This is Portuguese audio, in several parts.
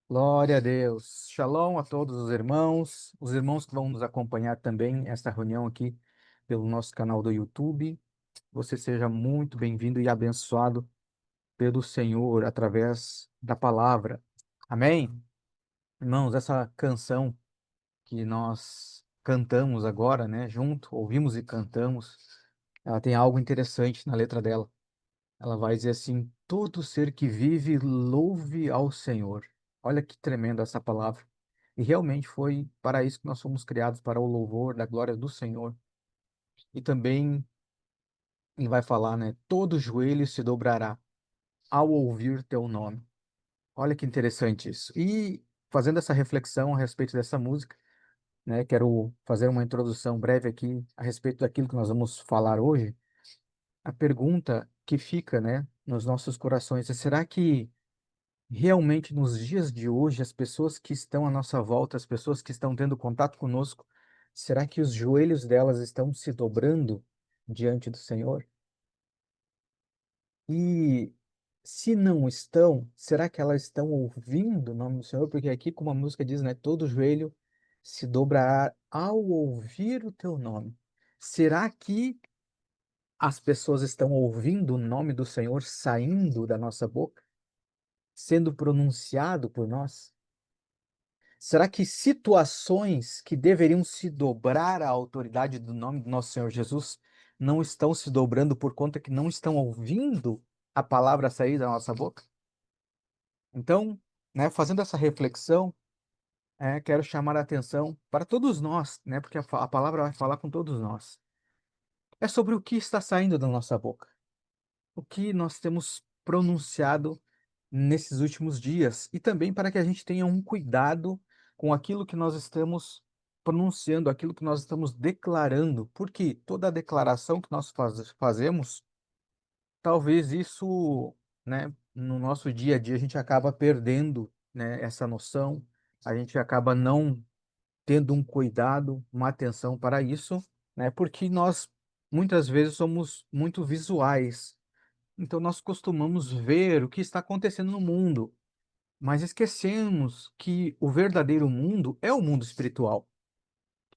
Glória a Deus. Shalom a todos os irmãos que vão nos acompanhar também esta reunião aqui pelo nosso canal do YouTube. Você seja muito bem-vindo e abençoado pelo Senhor através da palavra. Amém? Irmãos, essa canção que nós cantamos agora, né, junto, ouvimos e cantamos, ela tem algo interessante na letra dela. Ela vai dizer assim: todo ser que vive, louve ao Senhor. Olha que tremenda essa palavra. E realmente foi para isso que nós fomos criados, para o louvor da glória do Senhor. E também ele vai falar, né? Todo joelho se dobrará ao ouvir teu nome. Olha que interessante isso. E fazendo essa reflexão a respeito dessa música, né? Quero fazer uma introdução breve aqui a respeito daquilo que nós vamos falar hoje. A pergunta que fica, né, nos nossos corações é: será que realmente, nos dias de hoje, as pessoas que estão à nossa volta, as pessoas que estão tendo contato conosco, será que os joelhos delas estão se dobrando diante do Senhor? E se não estão, será que elas estão ouvindo o nome do Senhor? Porque aqui, como a música diz, né, todo joelho se dobrará ao ouvir o teu nome. Será que as pessoas estão ouvindo o nome do Senhor saindo da nossa boca, sendo pronunciado por nós? Será que situações que deveriam se dobrar à autoridade do nome do nosso Senhor Jesus não estão se dobrando por conta que não estão ouvindo a palavra sair da nossa boca? Então, né, fazendo essa reflexão, quero chamar a atenção para todos nós, né, porque a palavra vai falar com todos nós. É sobre o que está saindo da nossa boca, o que nós temos pronunciado nesses últimos dias e também para que a gente tenha um cuidado com aquilo que nós estamos pronunciando, aquilo que nós estamos declarando, porque toda declaração que nós fazemos, talvez isso, né, no nosso dia a dia a gente acaba perdendo, né, essa noção, a gente acaba não tendo um cuidado, uma atenção para isso, né, porque nós muitas vezes somos muito visuais. Então, nós costumamos ver o que está acontecendo no mundo, mas esquecemos que o verdadeiro mundo é o mundo espiritual.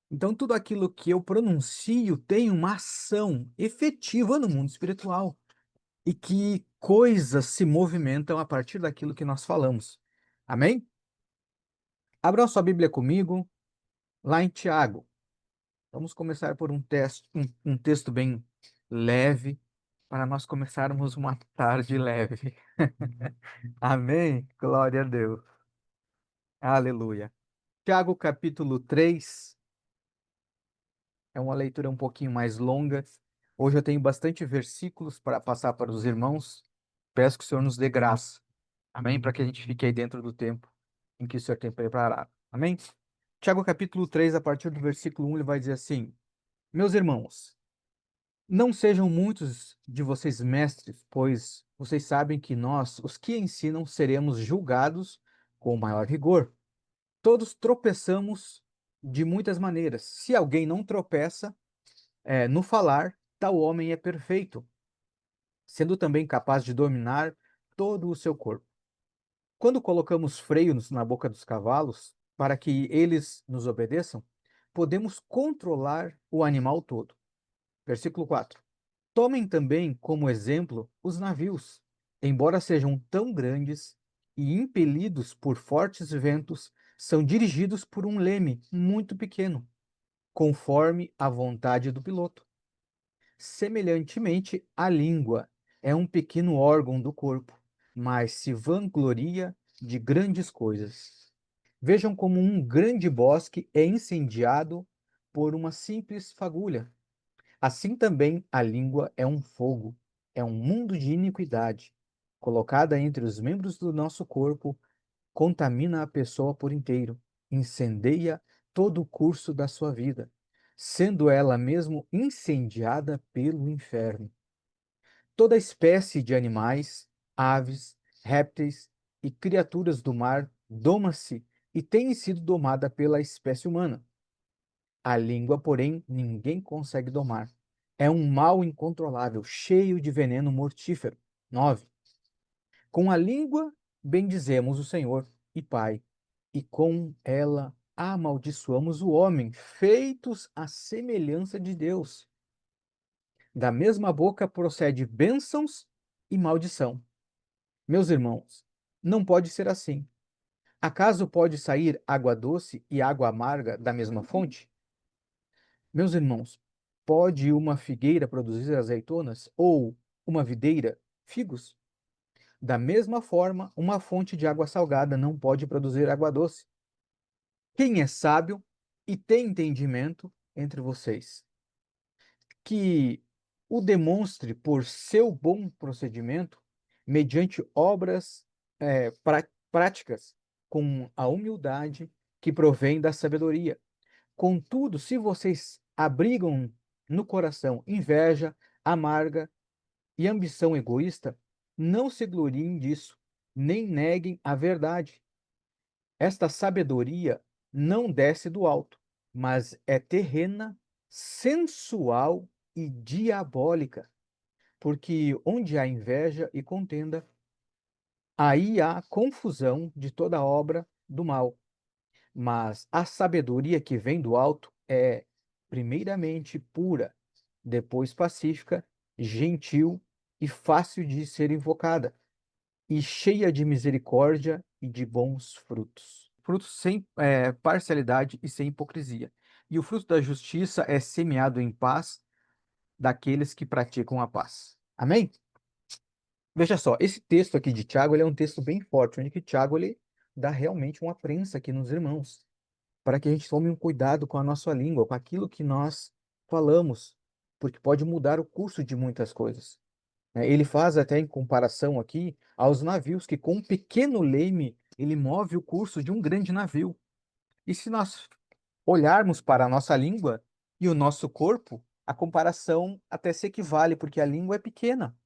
Então, tudo aquilo que eu pronuncio tem uma ação efetiva no mundo espiritual e que coisas se movimentam a partir daquilo que nós falamos. Amém? Abra sua Bíblia comigo lá em Tiago. Vamos começar por um texto bem leve, para nós começarmos uma tarde leve. Amém? Glória a Deus. Aleluia. Tiago capítulo 3 é uma leitura um pouquinho mais longa. Hoje eu tenho bastante versículos para passar para os irmãos. Peço que o Senhor nos dê graça. Amém? Para que a gente fique aí dentro do tempo em que o Senhor tem preparado. Amém? Tiago capítulo 3 a partir do versículo 1, ele vai dizer assim: Meus irmãos, não sejam muitos de vocês mestres, pois vocês sabem que nós, os que ensinam, seremos julgados com maior rigor. Todos tropeçamos de muitas maneiras. Se alguém não tropeça, no falar, tal homem é perfeito, sendo também capaz de dominar todo o seu corpo. Quando colocamos freios na boca dos cavalos, para que eles nos obedeçam, podemos controlar o animal todo. Versículo 4. Tomem também como exemplo os navios. Embora sejam tão grandes e impelidos por fortes ventos, são dirigidos por um leme muito pequeno, conforme a vontade do piloto. Semelhantemente, a língua é um pequeno órgão do corpo, mas se vangloria de grandes coisas. Vejam como um grande bosque é incendiado por uma simples fagulha. Assim também a língua é um fogo, é um mundo de iniquidade. Colocada entre os membros do nosso corpo, contamina a pessoa por inteiro, incendeia todo o curso da sua vida, sendo ela mesmo incendiada pelo inferno. Toda espécie de animais, aves, répteis e criaturas do mar doma-se e tem sido domada pela espécie humana. A língua, porém, ninguém consegue domar. É um mal incontrolável, cheio de veneno mortífero. 9. Com a língua bendizemos o Senhor e pai, e com ela amaldiçoamos o homem, feitos à semelhança de Deus. Da mesma boca procede bênçãos e maldição. Meus irmãos, não pode ser assim. Acaso pode sair água doce e água amarga da mesma fonte? Meus irmãos, pode uma figueira produzir azeitonas ou uma videira figos? Da mesma forma, uma fonte de água salgada não pode produzir água doce. Quem é sábio e tem entendimento entre vocês, que o demonstre por seu bom procedimento, mediante obras práticas, com a humildade que provém da sabedoria. Contudo, se vocês abrigam no coração inveja amarga e ambição egoísta, não se gloriem disso, nem neguem a verdade. Esta sabedoria não desce do alto, mas é terrena, sensual e diabólica, porque onde há inveja e contenda, aí há confusão de toda obra do mal. Mas a sabedoria que vem do alto é, primeiramente, pura, depois pacífica, gentil e fácil de ser invocada, e cheia de misericórdia e de bons frutos. Frutos sem parcialidade e sem hipocrisia. E o fruto da justiça é semeado em paz daqueles que praticam a paz. Amém? Veja só, esse texto aqui de Tiago, ele é um texto bem forte, onde que Tiago ele dá realmente uma prensa aqui nos irmãos, para que a gente tome um cuidado com a nossa língua, com aquilo que nós falamos, porque pode mudar o curso de muitas coisas. Ele faz até em comparação aqui aos navios, que com um pequeno leme ele move o curso de um grande navio. E se nós olharmos para a nossa língua e o nosso corpo, a comparação até se equivale, porque a língua é pequena.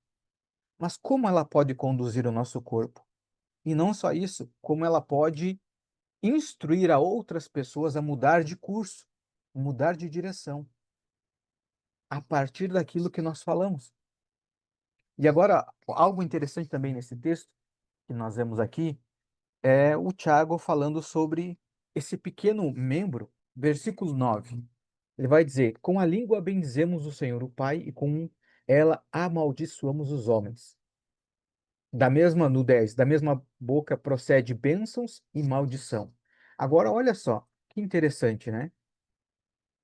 Mas como ela pode conduzir o nosso corpo? E não só isso, como ela pode instruir a outras pessoas a mudar de curso, mudar de direção, a partir daquilo que nós falamos. E agora, algo interessante também nesse texto que nós vemos aqui é o Tiago falando sobre esse pequeno membro, versículo 9. Ele vai dizer: Com a língua bendizemos o Senhor, o Pai, e com ela amaldiçoamos os homens. No 10, da mesma boca procede bênçãos e maldição. Agora, olha só, que interessante, né?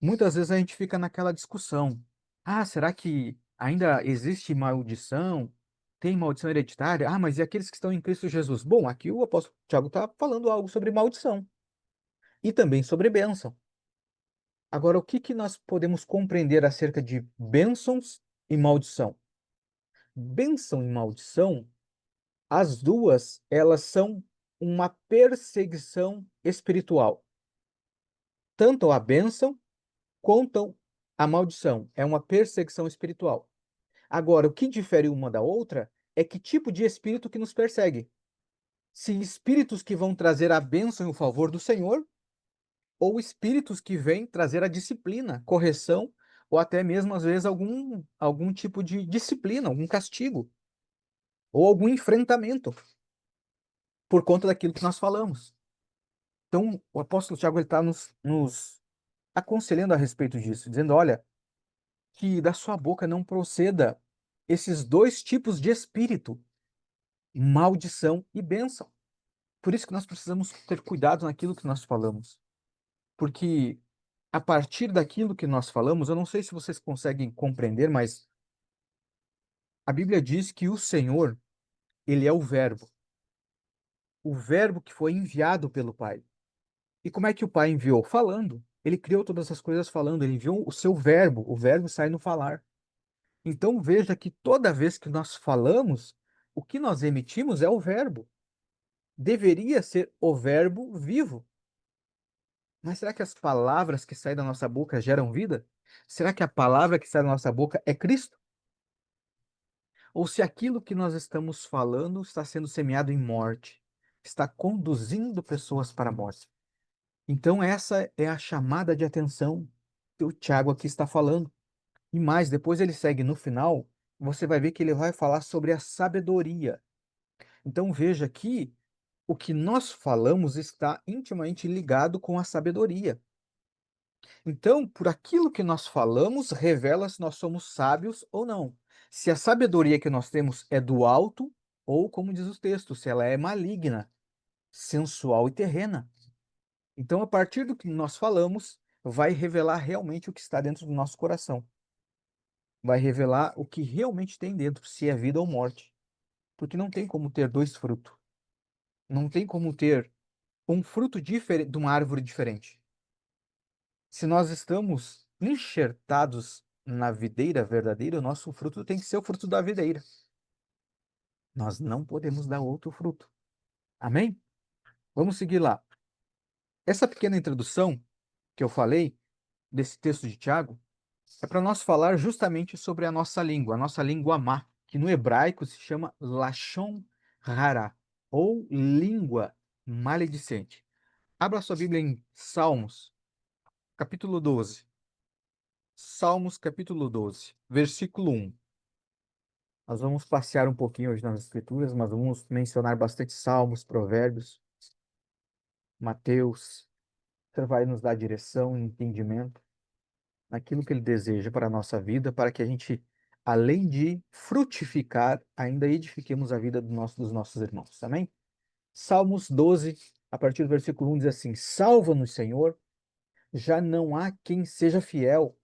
Muitas vezes a gente fica naquela discussão. Ah, será que ainda existe maldição? Tem maldição hereditária? Ah, mas e aqueles que estão em Cristo Jesus? Bom, aqui o apóstolo Tiago está falando algo sobre maldição e também sobre bênção. Agora, o que que nós podemos compreender acerca de bênçãos e maldição? Bênção e maldição, as duas, elas são uma perseguição espiritual. Tanto a bênção quanto a maldição. É uma perseguição espiritual. Agora, o que difere uma da outra é que tipo de espírito que nos persegue. Se espíritos que vão trazer a bênção e o favor do Senhor, ou espíritos que vêm trazer a disciplina, correção, ou até mesmo, às vezes, algum tipo de disciplina, algum castigo, ou algum enfrentamento, por conta daquilo que nós falamos. Então, o apóstolo Tiago está nos aconselhando a respeito disso, dizendo: olha, que da sua boca não proceda esses dois tipos de espírito, maldição e bênção. Por isso que nós precisamos ter cuidado naquilo que nós falamos. Porque a partir daquilo que nós falamos, eu não sei se vocês conseguem compreender, mas a Bíblia diz que o Senhor, ele é o verbo que foi enviado pelo Pai. E como é que o Pai enviou? Falando. Ele criou todas as coisas falando, ele enviou o seu verbo, o verbo sai no falar. Então veja que toda vez que nós falamos, o que nós emitimos é o verbo. Deveria ser o verbo vivo. Mas será que as palavras que saem da nossa boca geram vida? Será que a palavra que sai da nossa boca é Cristo? Ou se aquilo que nós estamos falando está sendo semeado em morte, está conduzindo pessoas para a morte? Então, essa é a chamada de atenção que o Tiago aqui está falando. E mais, depois ele segue no final, você vai ver que ele vai falar sobre a sabedoria. Então, veja que o que nós falamos está intimamente ligado com a sabedoria. Então, por aquilo que nós falamos, revela se nós somos sábios ou não. Se a sabedoria que nós temos é do alto, ou, como diz o texto, se ela é maligna, sensual e terrena. Então, a partir do que nós falamos, vai revelar realmente o que está dentro do nosso coração. Vai revelar o que realmente tem dentro, se é vida ou morte. Porque não tem como ter dois frutos. Não tem como ter um fruto diferente de uma árvore diferente. Se nós estamos enxertados na videira verdadeira, o nosso fruto tem que ser o fruto da videira. Nós não podemos dar outro fruto. Amém? Vamos seguir lá. Essa pequena introdução que eu falei desse texto de Tiago é para nós falar justamente sobre a nossa língua má, que no hebraico se chama Lashon Hara, ou língua maledicente. Abra sua Bíblia em Salmos, capítulo 12. Salmos, capítulo 12, versículo 1. Nós vamos passear um pouquinho hoje nas Escrituras, mas vamos mencionar bastante Salmos, Provérbios, Mateus. Você vai nos dar direção e entendimento naquilo que Ele deseja para a nossa vida, para que a gente, além de frutificar, ainda edifiquemos a vida dos nossos irmãos. Amém? Salmos 12, a partir do versículo 1, diz assim: Salva-nos, Senhor, já não há quem seja fiel,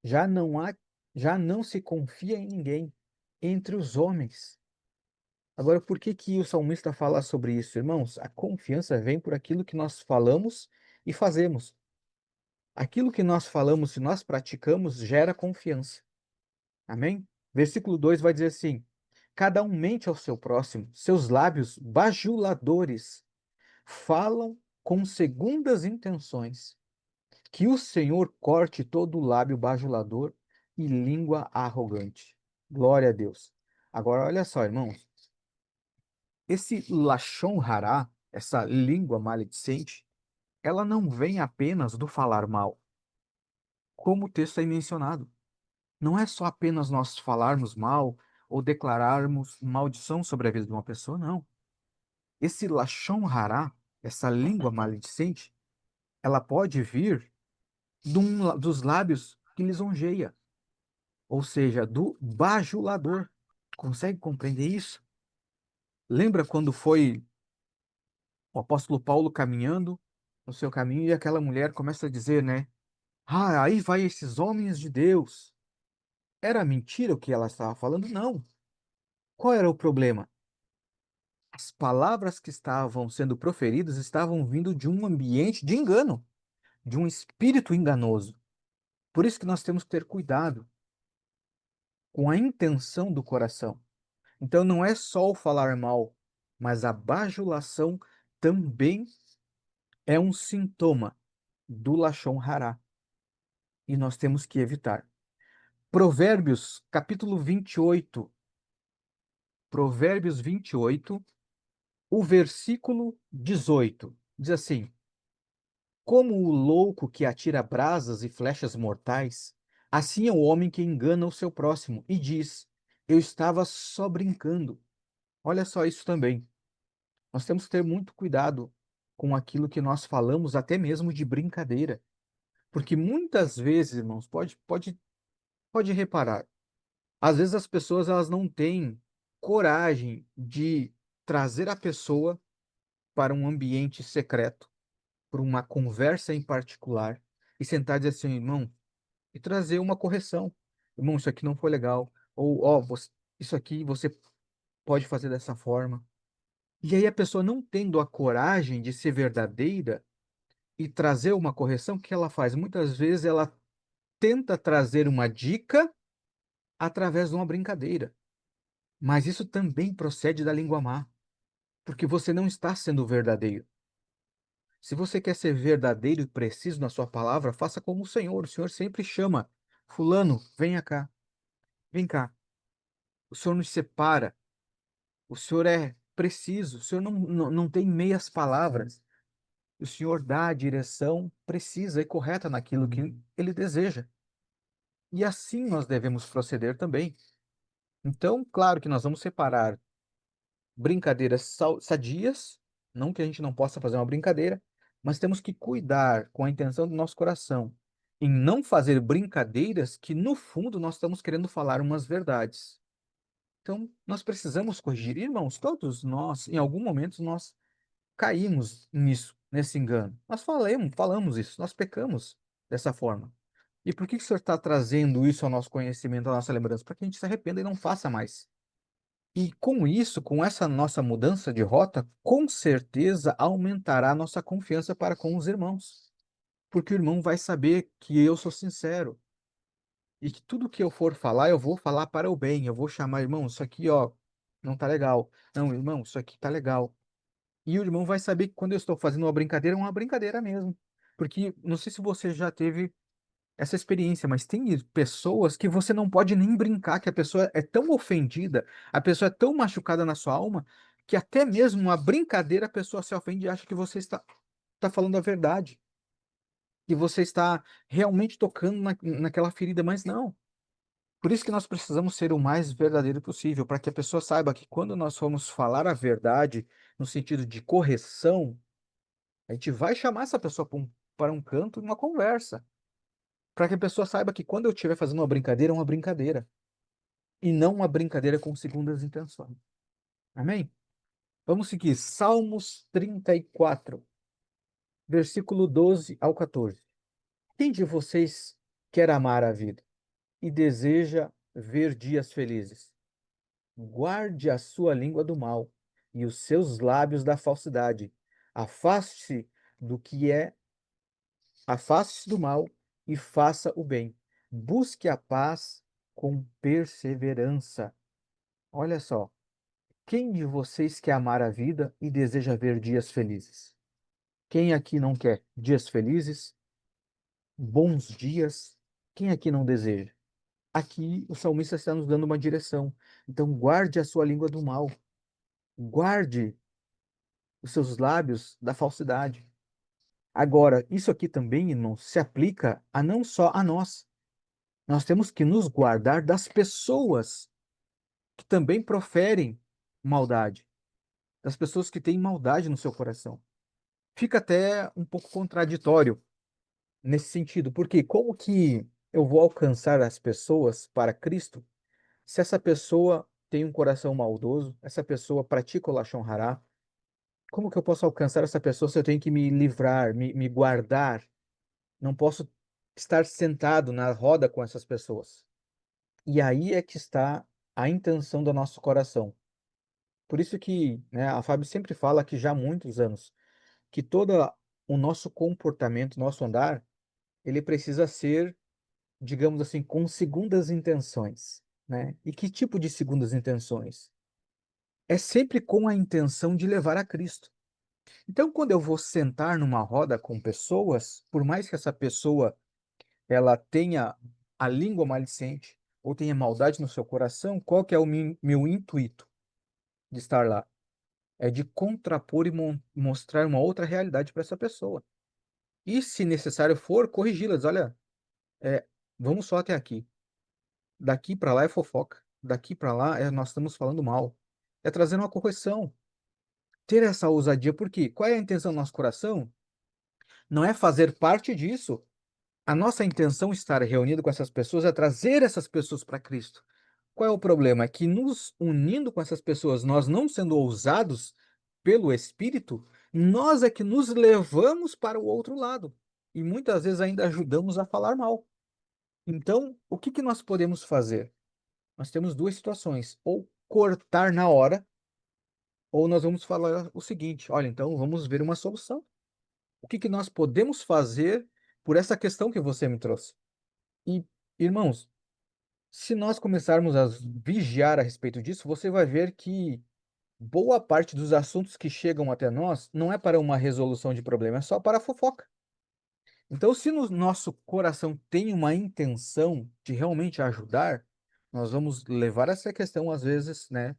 já não há, já não se confia em ninguém entre os homens. Agora, por que que o salmista fala sobre isso, irmãos? A confiança vem por aquilo que nós falamos e fazemos. Aquilo que nós falamos e nós praticamos gera confiança. Amém? Versículo 2 vai dizer assim: Cada um mente ao seu próximo, seus lábios bajuladores falam com segundas intenções. Que o Senhor corte todo o lábio bajulador e língua arrogante. Glória a Deus. Agora, olha só, irmãos. Esse Lashon Hará, essa língua maledicente, ela não vem apenas do falar mal, como o texto aí mencionado. Não é só apenas nós falarmos mal ou declararmos maldição sobre a vida de uma pessoa, não. Esse Lashon Hará, essa língua maledicente, ela pode vir dos lábios que lisonjeia, ou seja, do bajulador. Consegue compreender isso? Lembra quando foi o apóstolo Paulo caminhando no seu caminho e aquela mulher começa a dizer, né? Ah, aí vai esses homens de Deus. Era mentira o que ela estava falando? Não. Qual era o problema? As palavras que estavam sendo proferidas estavam vindo de um ambiente de engano, de um espírito enganoso. Por isso que nós temos que ter cuidado com a intenção do coração. Então não é só o falar mal, mas a bajulação também é um sintoma do Lashon Hará. E nós temos que evitar. Provérbios, capítulo 28. Provérbios 28, o versículo 18. Diz assim: Como o louco que atira brasas e flechas mortais, assim é o homem que engana o seu próximo e diz: Eu estava só brincando. Olha só isso também. Nós temos que ter muito cuidado com aquilo que nós falamos, até mesmo de brincadeira. Porque muitas vezes, irmãos, pode reparar, às vezes as pessoas elas não têm coragem de trazer a pessoa para um ambiente secreto, para uma conversa em particular e sentar e dizer assim, irmão, e trazer uma correção. Irmão, isso aqui não foi legal. Ou, ó, isso aqui você pode fazer dessa forma. E aí a pessoa não tendo a coragem de ser verdadeira e trazer uma correção, o que ela faz? Muitas vezes ela tenta trazer uma dica através de uma brincadeira. Mas isso também procede da língua má, porque você não está sendo verdadeiro. Se você quer ser verdadeiro e preciso na sua palavra, faça como o Senhor. O Senhor sempre chama: Fulano, venha cá, vem cá. O Senhor nos separa. O Senhor é preciso. O Senhor não tem meias palavras. O Senhor dá a direção precisa e correta naquilo que Ele deseja. E assim nós devemos proceder também. Então, claro que nós vamos separar brincadeiras sadias Não que a gente não possa fazer uma brincadeira, mas temos que cuidar com a intenção do nosso coração em não fazer brincadeiras que, no fundo, nós estamos querendo falar umas verdades. Então, nós precisamos corrigir. Irmãos, todos nós, em algum momento, nós caímos nisso, nesse engano. Nós falamos isso, nós pecamos dessa forma. E por que que o Senhor está trazendo isso ao nosso conhecimento, à nossa lembrança? Para que a gente se arrependa e não faça mais. E com isso, com essa nossa mudança de rota, com certeza aumentará a nossa confiança para com os irmãos. Porque o irmão vai saber que eu sou sincero e que tudo que eu for falar, eu vou falar para o bem. Eu vou chamar, irmão, isso aqui, ó, não tá legal. Não, irmão, isso aqui tá legal. E o irmão vai saber que quando eu estou fazendo uma brincadeira, é uma brincadeira mesmo. Porque não sei se você já teve essa experiência, mas tem pessoas que você não pode nem brincar, que a pessoa é tão ofendida, a pessoa é tão machucada na sua alma, que até mesmo uma brincadeira a pessoa se ofende e acha que você está falando a verdade, que você está realmente tocando naquela ferida, mas não. Por isso que nós precisamos ser o mais verdadeiro possível, para que a pessoa saiba que quando nós formos falar a verdade, no sentido de correção, a gente vai chamar essa pessoa para um canto, numa conversa, para que a pessoa saiba que quando eu estiver fazendo uma brincadeira, é uma brincadeira, e não uma brincadeira com segundas intenções. Amém? Vamos seguir. Salmos 34, versículo 12 ao 14. Quem de vocês quer amar a vida e deseja ver dias felizes? Guarde a sua língua do mal e os seus lábios da falsidade. Afaste-se do que é, afaste-se do mal e faça o bem. Busque a paz com perseverança. Olha só, quem de vocês quer amar a vida e deseja ver dias felizes? Quem aqui não quer dias felizes, bons dias? Quem aqui não deseja? Aqui o salmista está nos dando uma direção. Então, guarde a sua língua do mal, guarde os seus lábios da falsidade. Agora, isso aqui também, irmão, se aplica a não só a nós. Nós temos que nos guardar das pessoas que também proferem maldade, das pessoas que têm maldade no seu coração. Fica até um pouco contraditório nesse sentido, porque como que eu vou alcançar as pessoas para Cristo se essa pessoa tem um coração maldoso, essa pessoa pratica o Lashon Hará? Como que eu posso alcançar essa pessoa se eu tenho que me livrar, me guardar? Não posso estar sentado na roda com essas pessoas. E aí é que está a intenção do nosso coração. Por isso que, né, a Fábio sempre fala que já há muitos anos que todo o nosso comportamento, nosso andar, ele precisa ser, digamos assim, com segundas intenções, né? E que tipo de segundas intenções? É sempre com a intenção de levar a Cristo. Então, quando eu vou sentar numa roda com pessoas, por mais que essa pessoa ela tenha a língua maledicente ou tenha maldade no seu coração, qual que é o meu intuito de estar lá? É de contrapor e mostrar uma outra realidade para essa pessoa. E, se necessário for, corrigi-las. Olha, é, vamos só até aqui. Daqui para lá é fofoca. Daqui para lá nós estamos falando mal. É trazer uma correção. Ter essa ousadia, porque qual é a intenção do nosso coração? Não é fazer parte disso. A nossa intenção estar reunido com essas pessoas é trazer essas pessoas para Cristo. Qual é o problema? É que nos unindo com essas pessoas, nós não sendo ousados pelo Espírito, nós é que nos levamos para o outro lado. E muitas vezes ainda ajudamos a falar mal. Então, o que que nós podemos fazer? Nós temos duas situações: ou cortar na hora, ou nós vamos falar o seguinte: olha, então vamos ver uma solução. O que que nós podemos fazer por essa questão que você me trouxe? E, irmãos, se nós começarmos a vigiar a respeito disso, você vai ver que boa parte dos assuntos que chegam até nós não é para uma resolução de problema, é só para fofoca. Então, se no nosso coração tem uma intenção de realmente ajudar, nós vamos levar essa questão, às vezes, né,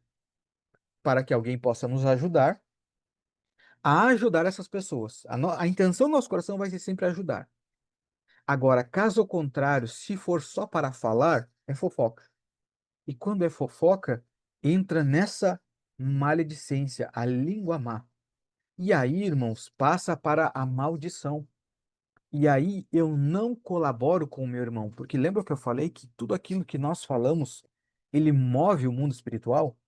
para que alguém possa nos ajudar a ajudar essas pessoas. A intenção do nosso coração vai ser sempre ajudar. Agora, caso contrário, se for só para falar, é fofoca. E quando é fofoca, entra nessa maledicência, a língua má. E aí, irmãos, passa para a maldição. E aí eu não colaboro com o meu irmão, porque lembra que eu falei que tudo aquilo que nós falamos, ele move o mundo espiritual?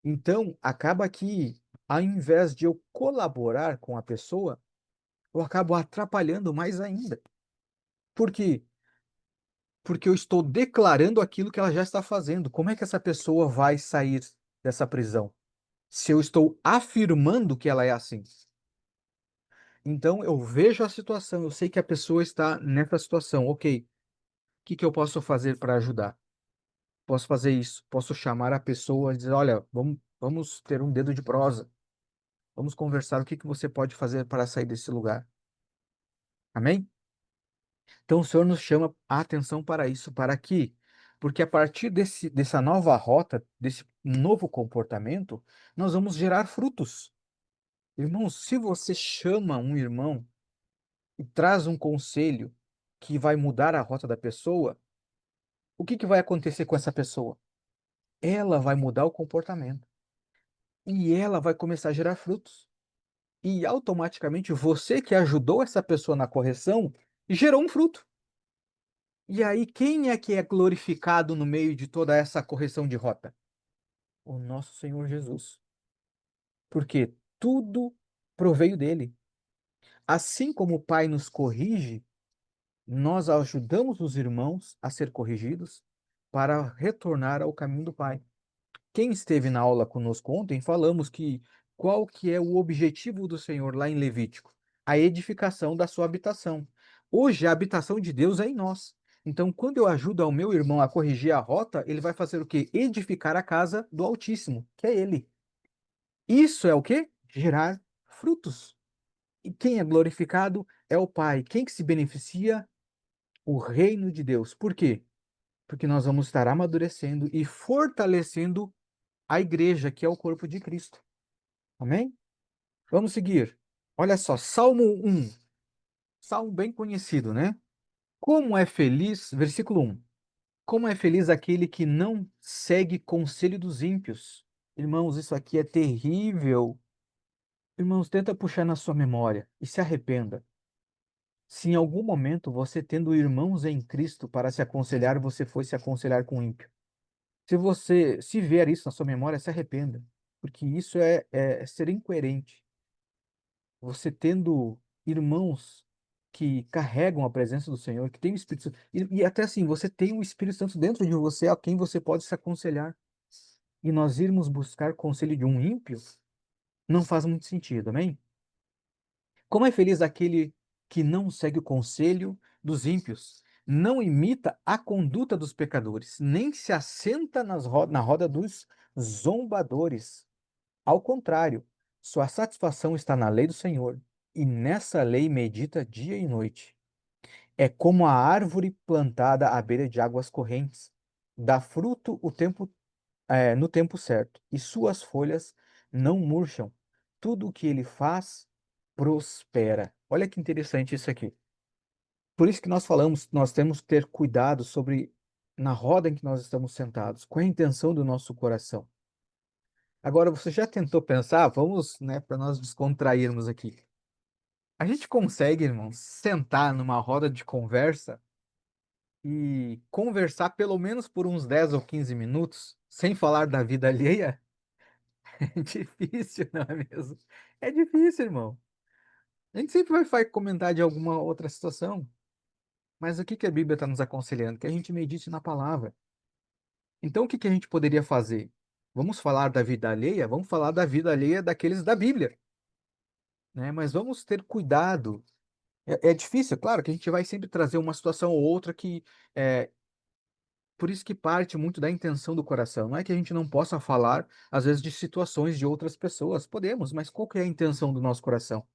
Então, acaba que, ao invés de eu colaborar com a pessoa, eu acabo atrapalhando mais ainda. Por quê? Porque eu estou declarando aquilo que ela já está fazendo. Como é que essa pessoa vai sair dessa prisão? Se eu estou afirmando que ela é assim. Então, eu vejo a situação, eu sei que a pessoa está nessa situação. Ok, o que que eu posso fazer para ajudar? Posso fazer isso, posso chamar a pessoa e dizer, olha, vamos ter um dedo de prosa, vamos conversar o que que você pode fazer para sair desse lugar. Amém? Então o Senhor nos chama a atenção para isso, para que, porque a partir dessa nova rota, desse novo comportamento, nós vamos gerar frutos. Irmãos, se você chama um irmão e traz um conselho que vai mudar a rota da pessoa, o que que vai acontecer com essa pessoa? Ela vai mudar o comportamento e ela vai começar a gerar frutos. E automaticamente você que ajudou essa pessoa na correção gerou um fruto. E aí, quem é que é glorificado no meio de toda essa correção de rota? O nosso Senhor Jesus. Porque tudo proveio dele. Assim como o Pai nos corrige, nós ajudamos os irmãos a ser corrigidos para retornar ao caminho do Pai. Quem esteve na aula conosco ontem, falamos que qual que é o objetivo do Senhor lá em Levítico? A edificação da sua habitação. Hoje a habitação de Deus é em nós. Então, quando eu ajudo ao meu irmão a corrigir a rota, ele vai fazer o quê? Edificar a casa do Altíssimo, que é ele. Isso é o quê? Gerar frutos. E quem é glorificado é o Pai. Quem que se beneficia? O reino de Deus. Por quê? Porque nós vamos estar amadurecendo e fortalecendo a igreja, que é o corpo de Cristo. Amém? Vamos seguir. Olha só, Salmo 1, salmo bem conhecido, né? Como é feliz, versículo 1. Como é feliz aquele que não segue conselho dos ímpios. Irmãos, isso aqui é terrível. Irmãos, tenta puxar na sua memória e se arrependa. Se em algum momento você tendo irmãos em Cristo para se aconselhar, você foi se aconselhar com ímpio. Se você se ver isso na sua memória, se arrependa, porque isso é ser incoerente. Você tendo irmãos que carregam a presença do Senhor, que tem o Espírito Santo, e até assim, você tem o Espírito Santo dentro de você, a quem você pode se aconselhar. E nós irmos buscar conselho de um ímpio, não faz muito sentido, amém? Como é feliz aquele que não segue o conselho dos ímpios, não imita a conduta dos pecadores, nem se assenta na roda dos zombadores. Ao contrário, sua satisfação está na lei do Senhor, e nessa lei medita dia e noite. É como a árvore plantada à beira de águas correntes, dá fruto no tempo certo, e suas folhas não murcham. Tudo o que ele faz prospera. Olha que interessante isso aqui. Por isso que nós falamos, nós temos que ter cuidado sobre na roda em que nós estamos sentados, qual é a intenção do nosso coração. Agora, você já tentou pensar? Vamos, né, para nós descontrairmos aqui. A gente consegue, irmãos, sentar numa roda de conversa e conversar pelo menos por uns 10 ou 15 minutos, sem falar da vida alheia? É difícil, não é mesmo? É difícil, irmão. A gente sempre vai comentar de alguma outra situação, mas o que que a Bíblia está nos aconselhando? Que a gente medite na palavra. Então, o que que a gente poderia fazer? Vamos falar da vida alheia? Vamos falar da vida alheia daqueles da Bíblia, né? Mas vamos ter cuidado. É difícil, claro, que a gente vai sempre trazer uma situação ou outra que é por isso que parte muito da intenção do coração. Não é que a gente não possa falar, às vezes, de situações de outras pessoas. Podemos, mas qual que é a intenção do nosso coração?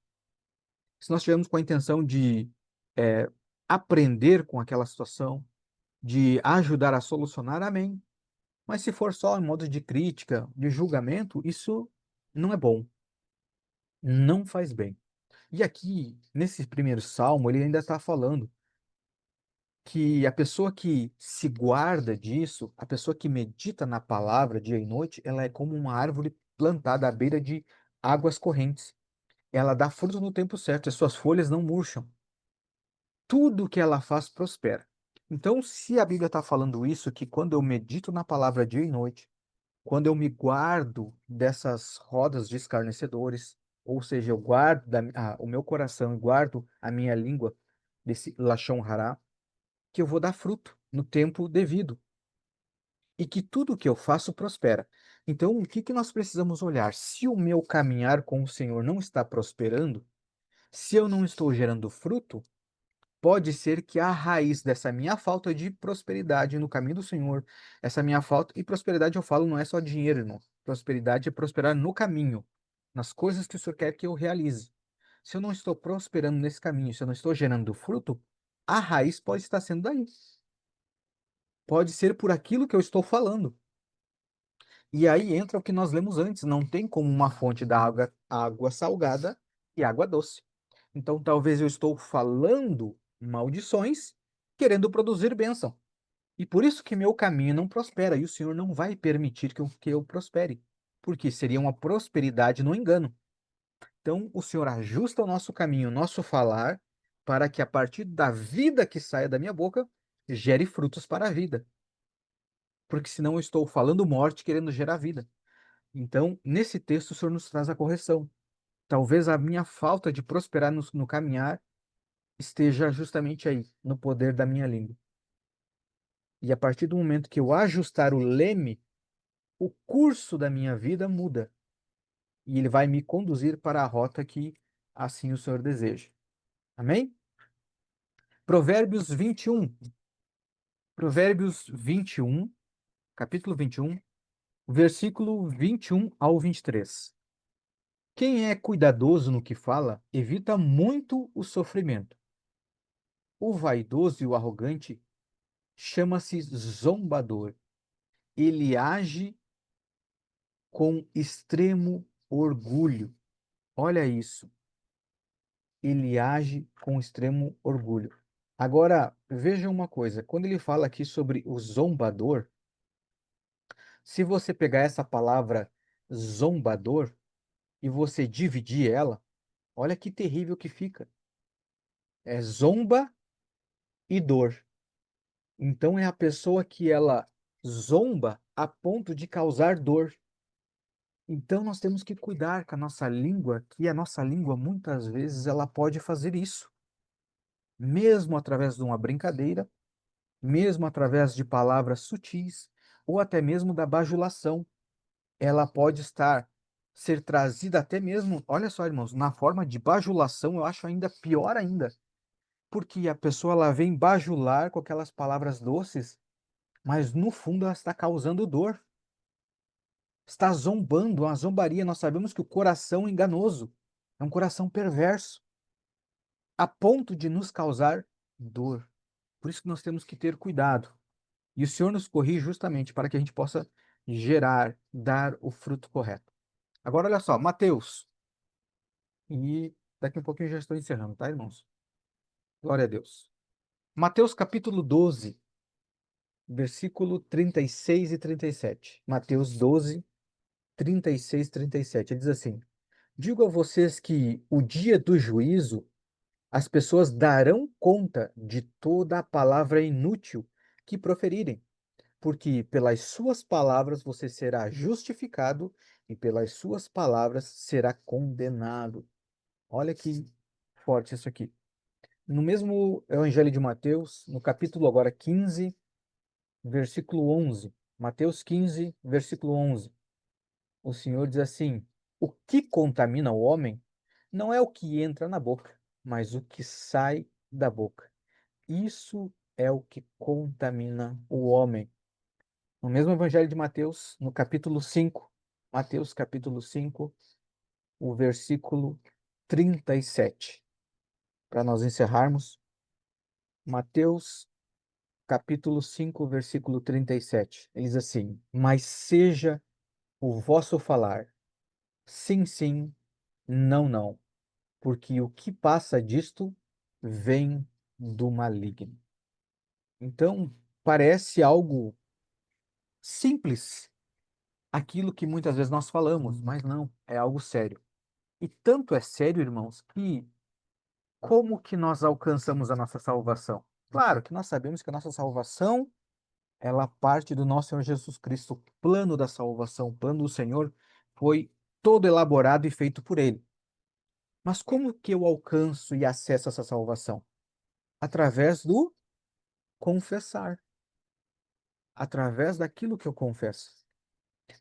Se nós tivermos com a intenção de é, aprender com aquela situação, de ajudar a solucionar, amém. Mas se for só em modo de crítica, de julgamento, isso não é bom, não faz bem. E aqui, nesse primeiro salmo, ele ainda está falando que a pessoa que se guarda disso, a pessoa que medita na palavra dia e noite, ela é como uma árvore plantada à beira de águas correntes. Ela dá fruto no tempo certo, as suas folhas não murcham. Tudo que ela faz prospera. Então, se a Bíblia está falando isso, que quando eu medito na palavra dia e noite, quando eu me guardo dessas rodas de escarnecedores, ou seja, eu guardo o meu coração e guardo a minha língua desse lashon hará, que eu vou dar fruto no tempo devido e que tudo que eu faço prospera. Então, o que que nós precisamos olhar? Se o meu caminhar com o Senhor não está prosperando, se eu não estou gerando fruto, pode ser que a raiz dessa minha falta de prosperidade no caminho do Senhor, essa minha falta, e prosperidade eu falo não é só dinheiro, irmão. Prosperidade é prosperar no caminho, nas coisas que o Senhor quer que eu realize. Se eu não estou prosperando nesse caminho, se eu não estou gerando fruto, a raiz pode estar sendo daí. Pode ser por aquilo que eu estou falando. E aí entra o que nós lemos antes, não tem como uma fonte da água salgada e água doce. Então talvez eu estou falando maldições, querendo produzir bênção. E por isso que meu caminho não prospera, e o Senhor não vai permitir que eu prospere, porque seria uma prosperidade no engano. Então o Senhor ajusta o nosso caminho, o nosso falar, para que a partir da vida que saia da minha boca, gere frutos para a vida. Porque senão eu estou falando morte, querendo gerar vida. Então, nesse texto, o Senhor nos traz a correção. Talvez a minha falta de prosperar no caminhar esteja justamente aí, no poder da minha língua. E a partir do momento que eu ajustar o leme, o curso da minha vida muda. E ele vai me conduzir para a rota que assim o Senhor deseja. Amém? Provérbios 21. Provérbios 21, capítulo 21, versículo 21 ao 23. Quem é cuidadoso no que fala, evita muito o sofrimento. O vaidoso e o arrogante chama-se zombador. Ele age com extremo orgulho. Olha isso. Ele age com extremo orgulho. Agora, veja uma coisa. Quando ele fala aqui sobre o zombador, se você pegar essa palavra zombador e você dividir ela, olha que terrível que fica. É zomba e dor. Então é a pessoa que ela zomba a ponto de causar dor. Então nós temos que cuidar com a nossa língua, que a nossa língua muitas vezes ela pode fazer isso, mesmo através de uma brincadeira, mesmo através de palavras sutis, ou até mesmo da bajulação. Ela pode ser trazida até mesmo, olha só, irmãos, na forma de bajulação, eu acho ainda pior ainda, porque a pessoa ela vem bajular com aquelas palavras doces, mas no fundo ela está causando dor. Está zombando, uma zombaria. Nós sabemos que o coração é enganoso, é um coração perverso, a ponto de nos causar dor. Por isso que nós temos que ter cuidado. E o Senhor nos corrige justamente para que a gente possa gerar, dar o fruto correto. Agora, olha só, Mateus. E daqui a pouquinho eu já estou encerrando, tá, irmãos? Glória a Deus. Mateus capítulo 12, versículo 36 e 37. Mateus 12, 36 e 37. Ele diz assim: Digo a vocês que o dia do juízo as pessoas darão conta de toda a palavra inútil que proferirem, porque pelas suas palavras você será justificado e pelas suas palavras será condenado. Olha que forte isso aqui. No mesmo Evangelho de Mateus, no capítulo agora 15, versículo 11. Mateus 15, versículo 11. O Senhor diz assim: O que contamina o homem não é o que entra na boca, mas o que sai da boca. Isso é o que contamina o homem. No mesmo Evangelho de Mateus, no capítulo 5, Mateus capítulo 5, o versículo 37. Para nós encerrarmos, Mateus capítulo 5, versículo 37. Ele diz assim: Mas seja o vosso falar, sim, sim, não, não, porque o que passa disto vem do maligno. Então, parece algo simples aquilo que muitas vezes nós falamos, mas não, é algo sério. E tanto é sério, irmãos, que como que nós alcançamos a nossa salvação? Claro que nós sabemos que a nossa salvação, ela parte do nosso Senhor Jesus Cristo. O plano da salvação, o plano do Senhor foi todo elaborado e feito por Ele. Mas como que eu alcanço e acesso essa salvação? Através do confessar, através daquilo que eu confesso.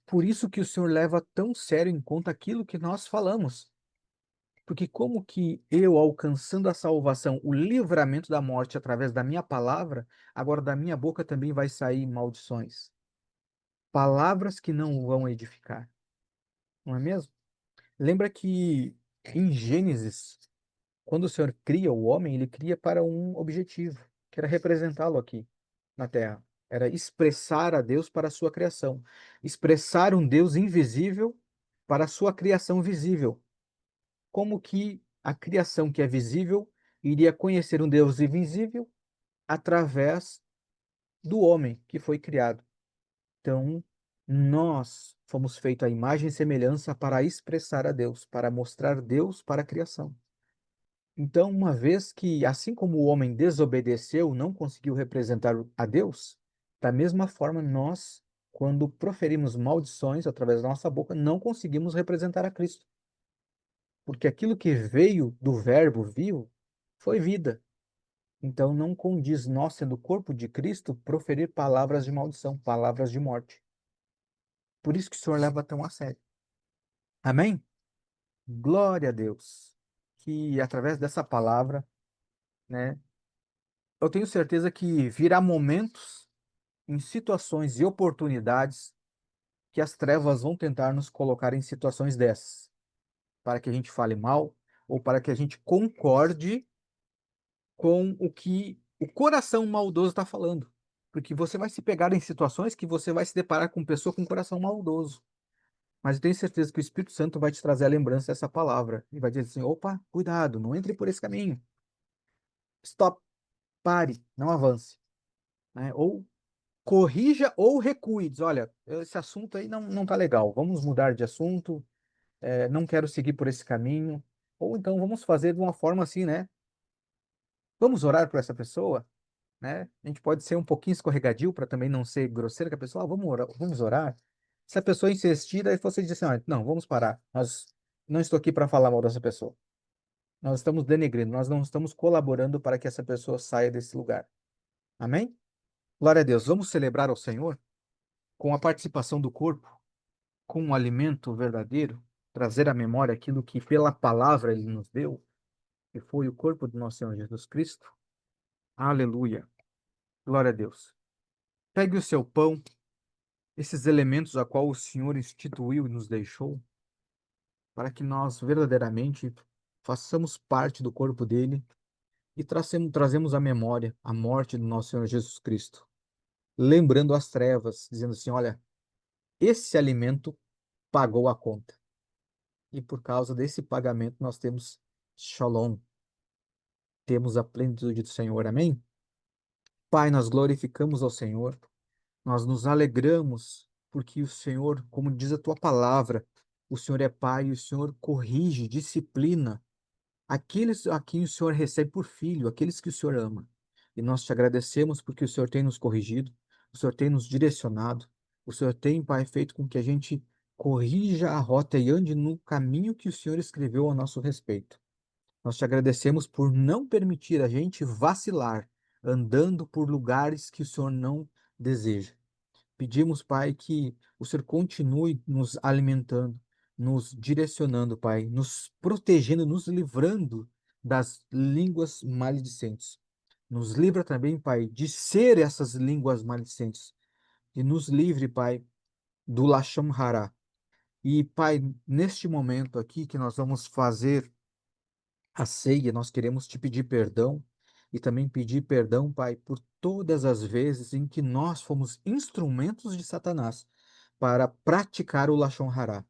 Por isso que o Senhor leva tão sério em conta aquilo que nós falamos. Porque como que eu, alcançando a salvação, o livramento da morte através da minha palavra, agora da minha boca também vai sair maldições. Palavras que não vão edificar, não é mesmo? Lembra que em Gênesis, quando o Senhor cria o homem, ele cria para um objetivo, que era representá-lo aqui na Terra. Era expressar a Deus para a sua criação. Expressar um Deus invisível para a sua criação visível. Como que a criação que é visível iria conhecer um Deus invisível através do homem que foi criado. Então, nós fomos feitos à imagem e semelhança para expressar a Deus, para mostrar Deus para a criação. Então, uma vez que, assim como o homem desobedeceu, não conseguiu representar a Deus, da mesma forma nós, quando proferimos maldições através da nossa boca, não conseguimos representar a Cristo. Porque aquilo que veio do Verbo vivo foi vida. Então não condiz nós, sendo o corpo de Cristo, proferir palavras de maldição, palavras de morte. Por isso que o Senhor leva tão a sério. Amém? Glória a Deus. Que através dessa palavra, né, eu tenho certeza que virá momentos, em situações e oportunidades, que as trevas vão tentar nos colocar em situações dessas, para que a gente fale mal ou para que a gente concorde com o que o coração maldoso está falando. Porque você vai se pegar em situações que você vai se deparar com pessoa com coração maldoso. Mas eu tenho certeza que o Espírito Santo vai te trazer a lembrança dessa palavra. E vai dizer assim: opa, cuidado, não entre por esse caminho. Stop, pare, não avance. Né? Ou corrija ou recue. Diz: olha, esse assunto aí não tá legal. Vamos mudar de assunto. Não quero seguir por esse caminho. Ou então vamos fazer de uma forma assim, né? Vamos orar por essa pessoa, né? A gente pode ser um pouquinho escorregadio para também não ser grosseiro com a pessoa. Vamos orar, vamos orar. Se a pessoa insistir, aí você diz assim: não, vamos parar. Nós não estou aqui para falar mal dessa pessoa. Nós estamos denegrindo, nós não estamos colaborando para que essa pessoa saia desse lugar. Amém? Glória a Deus. Vamos celebrar ao Senhor com a participação do corpo, com um alimento verdadeiro, trazer à memória aquilo que pela palavra ele nos deu, que foi o corpo do nosso Senhor Jesus Cristo. Aleluia. Glória a Deus. Pegue o seu pão, esses elementos a qual o Senhor instituiu e nos deixou, para que nós verdadeiramente façamos parte do corpo dele e trazemos à memória a morte do nosso Senhor Jesus Cristo, lembrando as trevas, dizendo assim: olha, esse alimento pagou a conta. E por causa desse pagamento nós temos Shalom, temos a plenitude do Senhor. Amém? Pai, nós glorificamos ao Senhor, nós nos alegramos porque o Senhor, como diz a tua palavra, o Senhor é Pai e o Senhor corrige, disciplina aqueles a quem o Senhor recebe por filho, aqueles que o Senhor ama. E nós te agradecemos porque o Senhor tem nos corrigido, o Senhor tem nos direcionado, o Senhor tem, Pai, feito com que a gente corrija a rota e ande no caminho que o Senhor escreveu a nosso respeito. Nós te agradecemos por não permitir a gente vacilar, andando por lugares que o Senhor não deseja. Pedimos, Pai, que o Senhor continue nos alimentando, nos direcionando, Pai, nos protegendo, nos livrando das línguas maledicentes. Nos livra também, Pai, de ser essas línguas maledicentes. E nos livre, Pai, do Lashon Hara. E, Pai, neste momento aqui que nós vamos fazer a ceia, nós queremos te pedir perdão e também pedir perdão, Pai, por todas as vezes em que nós fomos instrumentos de Satanás para praticar o Lashon Hara.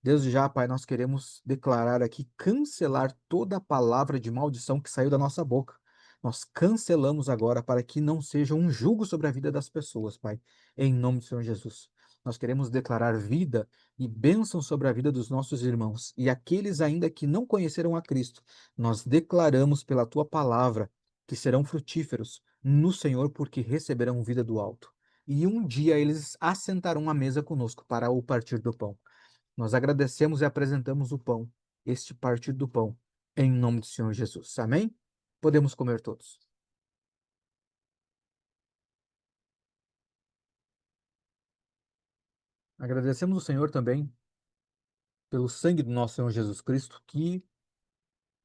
Desde já, Pai, nós queremos declarar aqui, cancelar toda a palavra de maldição que saiu da nossa boca. Nós cancelamos agora para que não seja um jugo sobre a vida das pessoas, Pai, em nome do Senhor Jesus. Nós queremos declarar vida e bênção sobre a vida dos nossos irmãos. E aqueles ainda que não conheceram a Cristo, nós declaramos pela tua palavra que serão frutíferos no Senhor, porque receberão vida do alto. E um dia eles assentarão à mesa conosco para o partir do pão. Nós agradecemos e apresentamos o pão, este partir do pão, em nome do Senhor Jesus. Amém? Podemos comer todos. Agradecemos o Senhor também pelo sangue do nosso Senhor Jesus Cristo, que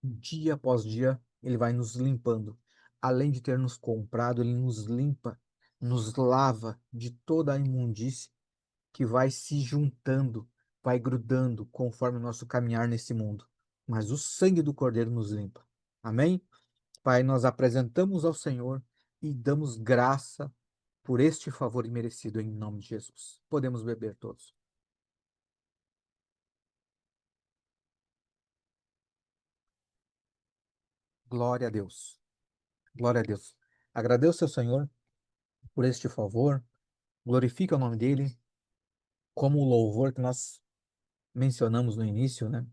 dia após dia ele vai nos limpando. Além de ter nos comprado, ele nos limpa, nos lava de toda a imundície que vai se juntando, vai grudando conforme o nosso caminhar nesse mundo. Mas o sangue do Cordeiro nos limpa. Amém? Pai, nós apresentamos ao Senhor e damos graça por este favor imerecido em nome de Jesus. Podemos beber todos. Glória a Deus. Glória a Deus. Agradeço ao Senhor por este favor. Glorifica o nome dele, como o louvor que nós mencionamos no início, né?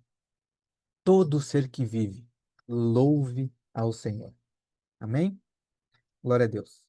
Todo ser que vive, louve ao Senhor. Amém? Glória a Deus.